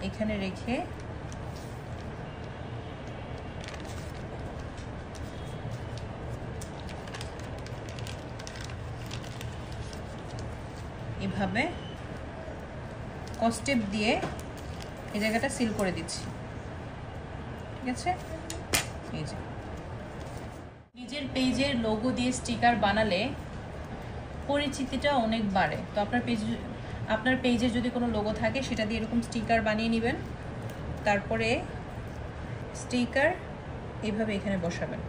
এখানে রেখে এভাবে কস্টেপ দিয়ে এই জায়গাটা সিল করে দিচ্ছি। ঠিক আছে, এই যে নিজের পেজের লোগো দিয়ে স্টিকার বানালে পরিচিতিটা অনেক বাড়ে। তো আপনার পেজে যদি কোনো লোগো থাকে সেটা দিয়ে এরকম স্টিকার বানিয়ে নেবেন, তারপরে স্টিকার এইভাবে এখানে বসাবেন।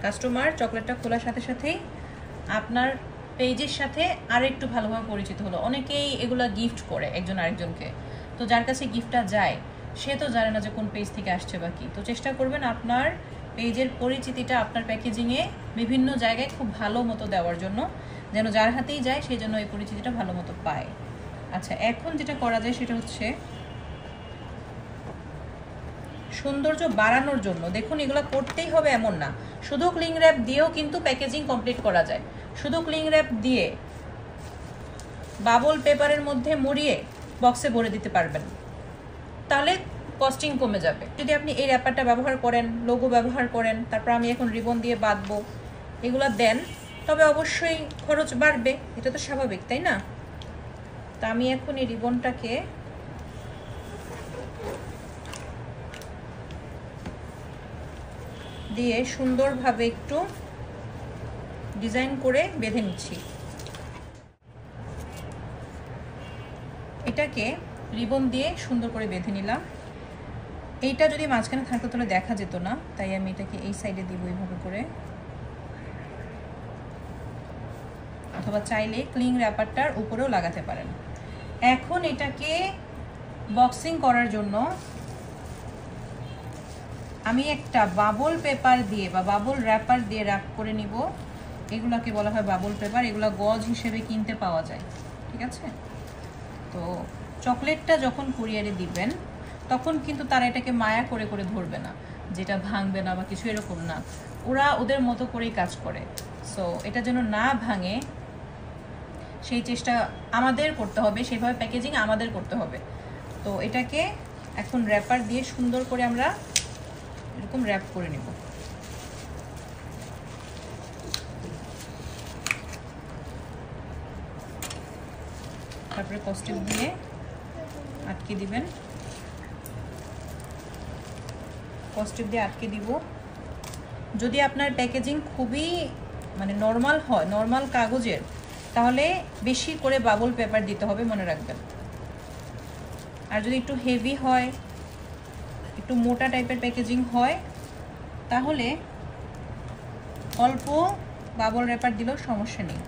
কাস্টমার চকলেটটা খোলার সাথে সাথেই আপনার পেজের সাথে আর একটু ভালোভাবে পরিচিত হলো। অনেকেই এগুলা গিফট করে একজন আরেকজনকে, তো যার কাছে গিফটটা যায় সে তো জানে না যে কোন পেজ থেকে আসছে বা কি। তো চেষ্টা করবেন আপনার পেজের পরিচিতিটা আপনার প্যাকেজিংয়ে বিভিন্ন জায়গায় খুব ভালো মতো দেওয়ার জন্য, যেন যার হাতেই যায় সেই জন্য এই পরিচিতিটা ভালো মতো পায়। আচ্ছা, এখন যেটা করা যায় সেটা হচ্ছে সৌন্দর্য বাড়ানোর জন্য, দেখুন এগুলো করতেই হবে এমন না, শুধু ক্লিং র্যাপ দিয়েও কিন্তু প্যাকেজিং কমপ্লিট করা যায়। শুধু ক্লিং র্যাপ দিয়ে বাবল পেপারের মধ্যে মুড়িয়ে বক্সে ভরে দিতে পারবেন, তাহলে কস্টিং কমে যাবে। যদি আপনি এই র্যাপারটা ব্যবহার করেন, লোগো ব্যবহার করেন, তারপর আমি এখন রিবন দিয়ে বাঁধবো, এগুলো দেন, তবে অবশ্যই খরচ বাড়বে, এটা তো স্বাভাবিক, তাই না? তা আমি এখন এই রিবনটাকে দিয়ে সুন্দরভাবে একটু ডিজাইন করে বেঁধে নিচ্ছি। এটাকে রিবন দিয়ে সুন্দর করে বেঁধে নিলাম। এইটা যদি মাঝখানে থাকতো তাহলে দেখা যেত না, তাই আমি এটাকে এই সাইডে দিব এইভাবে করে, অথবা চাইলে ক্লিং র্যাপারটার উপরেও লাগাতে পারেন। এখন এটাকে বক্সিং করার জন্য আমি একটা বাবল পেপার দিয়ে বা বাবল র্যাপার দিয়ে র্যাপ করে নিব। এগুলাকে বলা হয় বাবল পেপার, এগুলা গজ হিসেবে কিনতে পাওয়া যায়। ঠিক আছে, তো চকলেটটা যখন কুরিয়ারে দিবেন তখন কিন্তু তারা এটাকে মায়া করে করে ধরবে না, যেটা ভাঙবে না বা কিছু এরকম না, ওরা ওদের মতো করেই কাজ করে। সো এটা যেন না ভাঙে সেই চেষ্টা আমাদের করতে হবে, সেভাবে প্যাকেজিং আমাদের করতে হবে। তো এটাকে এখন র্যাপার দিয়ে সুন্দর করে আমরা এরকম র্যাপ করে নিব। তারপরে কস্টিপ দিয়ে আটকে দিবেন, কস্টিপ দিয়ে আটকে দিব। যদি আপনার প্যাকেজিং খুবই মানে নর্মাল হয়, নর্মাল কাগজের, তাহলে বেশি করে বাবল পেপার দিতে হবে, মনে রাখবেন। আর যদি একটু হেভি হয়, একটু মোটা টাইপের প্যাকেজিং হয়, তাহলে অল্প বাবল র্যাপার দিলেও সমস্যা নেই।